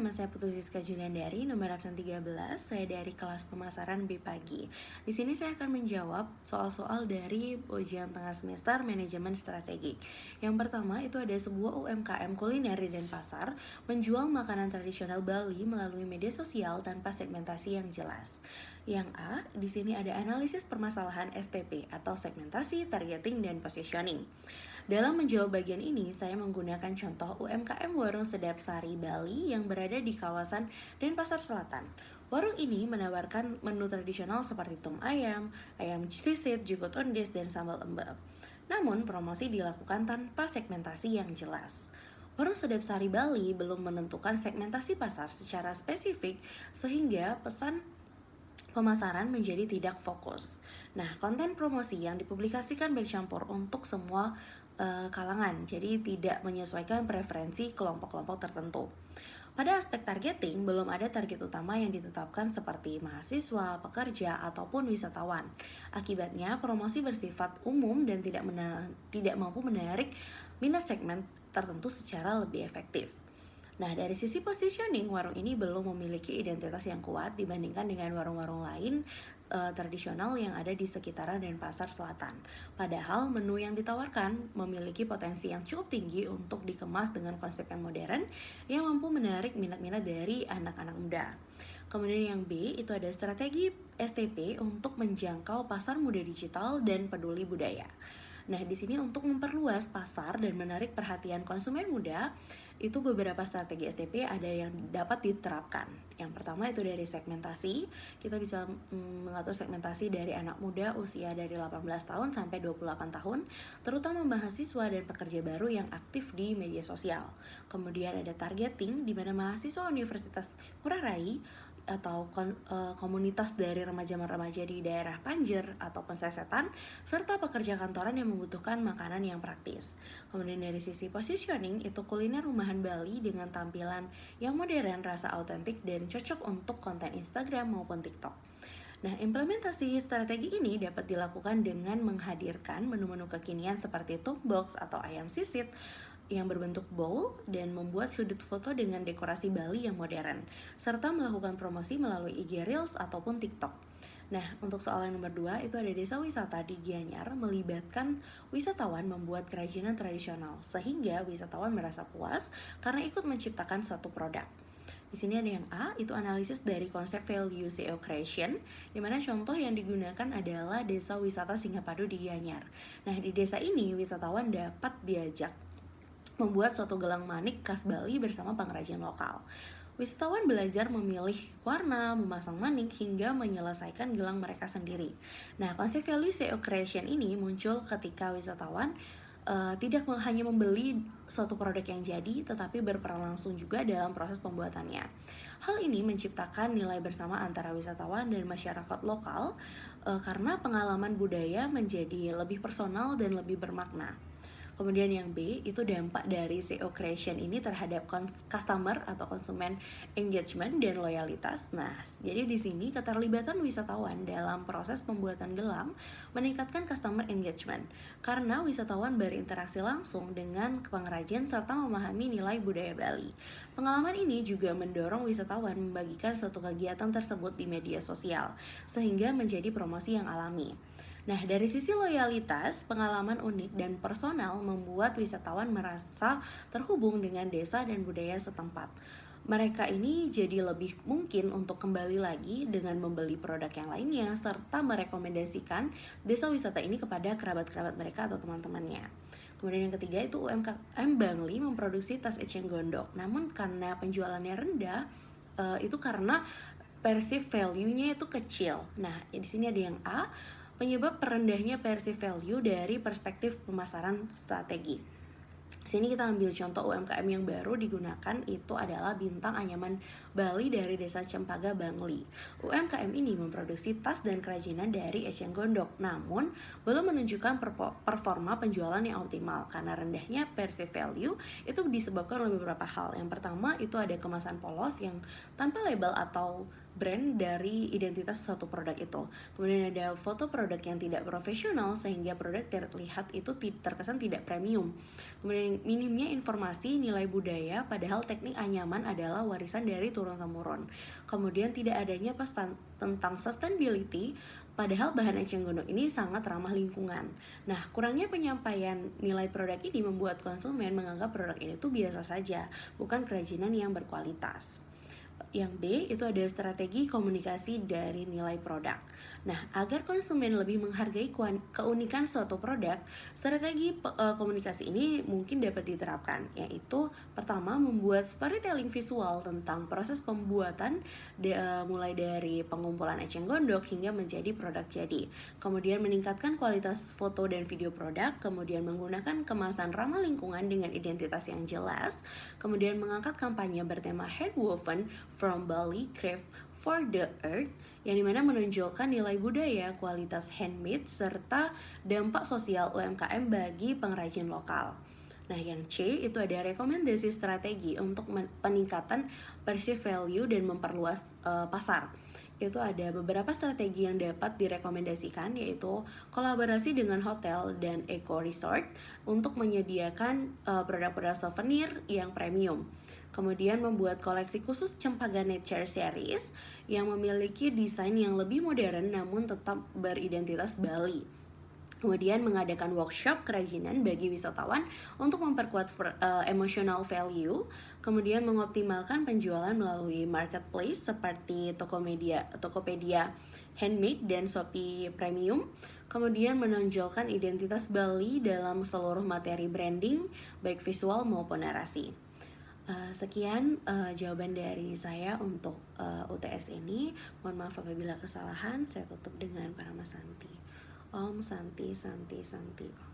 Nama saya Putri Siska Juliandari, nomor absen 13. Saya dari kelas pemasaran B pagi. Di sini saya akan menjawab soal-soal dari ujian tengah semester manajemen strategik. Yang pertama itu ada sebuah UMKM kuliner di Denpasar menjual makanan tradisional Bali melalui media sosial tanpa segmentasi yang jelas. Yang A, di sini ada analisis permasalahan STP atau segmentasi, targeting, dan positioning. Dalam menjawab bagian ini, saya menggunakan contoh UMKM Warung Sedap Sari Bali yang berada di kawasan Denpasar Selatan. Warung ini menawarkan menu tradisional seperti tum ayam, ayam sisit, jukut ondes, dan sambal embab. Namun, promosi dilakukan tanpa segmentasi yang jelas. Warung Sedap Sari Bali belum menentukan segmentasi pasar secara spesifik sehingga pesan pemasaran menjadi tidak fokus. Nah, konten promosi yang dipublikasikan bercampur untuk semua kalangan, jadi tidak menyesuaikan preferensi kelompok-kelompok tertentu. Pada aspek targeting, belum ada target utama yang ditetapkan seperti mahasiswa, pekerja, ataupun wisatawan. Akibatnya, promosi bersifat umum dan tidak mampu menarik minat segmen tertentu secara lebih efektif. Nah, dari sisi positioning, warung ini belum memiliki identitas yang kuat dibandingkan dengan warung-warung lain tradisional yang ada di sekitaran Denpasar Selatan. Padahal menu yang ditawarkan memiliki potensi yang cukup tinggi untuk dikemas dengan konsep yang modern yang mampu menarik minat-minat dari anak-anak muda. Kemudian yang B itu ada strategi STP untuk menjangkau pasar muda digital dan peduli budaya. Nah, di sini untuk memperluas pasar dan menarik perhatian konsumen muda, itu beberapa strategi STP ada yang dapat diterapkan. Yang pertama itu dari segmentasi. Kita bisa mengatur segmentasi dari anak muda usia dari 18 tahun sampai 28 tahun, terutama mahasiswa dan pekerja baru yang aktif di media sosial. Kemudian ada targeting di mana mahasiswa Universitas Ngurah Rai atau komunitas dari remaja-remaja di daerah Panjer ataupun Sesetan, serta pekerja kantoran yang membutuhkan makanan yang praktis. Kemudian dari sisi positioning, itu kuliner rumahan Bali dengan tampilan yang modern, rasa autentik, dan cocok untuk konten Instagram maupun TikTok. Nah, implementasi strategi ini dapat dilakukan dengan menghadirkan menu-menu kekinian seperti tuk box atau ayam sisit yang berbentuk bowl dan membuat sudut foto dengan dekorasi Bali yang modern, serta melakukan promosi melalui IG Reels ataupun TikTok. Nah, untuk soal yang nomor 2 itu ada desa wisata di Gianyar melibatkan wisatawan membuat kerajinan tradisional sehingga wisatawan merasa puas karena ikut menciptakan suatu produk. Di sini ada yang A, itu analisis dari konsep value SEO creation, di mana contoh yang digunakan adalah desa wisata Singapadu di Gianyar. Nah, di desa ini wisatawan dapat diajak membuat suatu gelang manik khas Bali bersama pengrajin lokal. Wisatawan belajar memilih warna, memasang manik, hingga menyelesaikan gelang mereka sendiri. Nah, konsep value SEO creation ini muncul ketika wisatawan tidak hanya membeli suatu produk yang jadi, tetapi berperan langsung juga dalam proses pembuatannya. Hal ini menciptakan nilai bersama antara wisatawan dan masyarakat lokal karena pengalaman budaya menjadi lebih personal dan lebih bermakna. Kemudian yang B, itu dampak dari SEO creation ini terhadap customer atau konsumen engagement dan loyalitas. Nah, jadi di sini keterlibatan wisatawan dalam proses pembuatan gelang meningkatkan customer engagement karena wisatawan berinteraksi langsung dengan pengrajin serta memahami nilai budaya Bali. Pengalaman ini juga mendorong wisatawan membagikan suatu kegiatan tersebut di media sosial sehingga menjadi promosi yang alami. Nah, dari sisi loyalitas, pengalaman unik dan personal membuat wisatawan merasa terhubung dengan desa dan budaya setempat. Mereka ini jadi lebih mungkin untuk kembali lagi dengan membeli produk yang lainnya serta merekomendasikan desa wisata ini kepada kerabat-kerabat mereka atau teman-temannya. Kemudian yang ketiga itu UMKM Bangli memproduksi tas eceng gondok. Namun karena penjualannya rendah, itu karena perceived value-nya itu kecil. Nah, di sini ada yang A, penyebab rendahnya perceived value dari perspektif pemasaran strategi. Sini kita ambil contoh UMKM yang baru digunakan itu adalah Bintang Anyaman Bali dari Desa Cempaka Bangli. UMKM ini memproduksi tas dan kerajinan dari eceng gondok, namun belum menunjukkan performa penjualan yang optimal karena rendahnya perceived value itu disebabkan oleh beberapa hal. Yang pertama itu ada kemasan polos yang tanpa label atau brand dari identitas suatu produk itu. Kemudian ada foto produk yang tidak profesional sehingga produk terlihat itu terkesan tidak premium. Kemudian minimnya informasi nilai budaya, padahal teknik anyaman adalah warisan dari turun-temurun. Kemudian tidak adanya pesan tentang sustainability, padahal bahan eceng gondok ini sangat ramah lingkungan. Nah, kurangnya penyampaian nilai produk ini membuat konsumen menganggap produk ini tuh biasa saja, bukan kerajinan yang berkualitas. Yang B itu ada strategi komunikasi dari nilai produk. Nah, agar konsumen lebih menghargai keunikan suatu produk, strategi komunikasi ini mungkin dapat diterapkan, yaitu pertama membuat storytelling visual tentang proses pembuatan mulai dari pengumpulan eceng gondok hingga menjadi produk jadi. Kemudian meningkatkan kualitas foto dan video produk, kemudian menggunakan kemasan ramah lingkungan dengan identitas yang jelas, kemudian mengangkat kampanye bertema handwoven from Bali Craft for the Earth, yang dimana menonjolkan nilai budaya, kualitas handmade, serta dampak sosial UMKM bagi pengrajin lokal. Nah, yang C itu ada rekomendasi strategi untuk peningkatan perceived value dan memperluas pasar. Itu ada beberapa strategi yang dapat direkomendasikan, yaitu kolaborasi dengan hotel dan eco resort untuk menyediakan produk-produk souvenir yang premium. Kemudian membuat koleksi khusus Cempaka Nature Series yang memiliki desain yang lebih modern namun tetap beridentitas Bali. Kemudian mengadakan workshop kerajinan bagi wisatawan untuk memperkuat emotional value. Kemudian mengoptimalkan penjualan melalui marketplace seperti Tokopedia Handmade dan Shopee Premium. Kemudian menonjolkan identitas Bali dalam seluruh materi branding, baik visual maupun narasi. Sekian jawaban dari saya untuk UTS ini. Mohon maaf apabila kesalahan. Saya tutup dengan Parama Santi. Om Santi Santi Santi.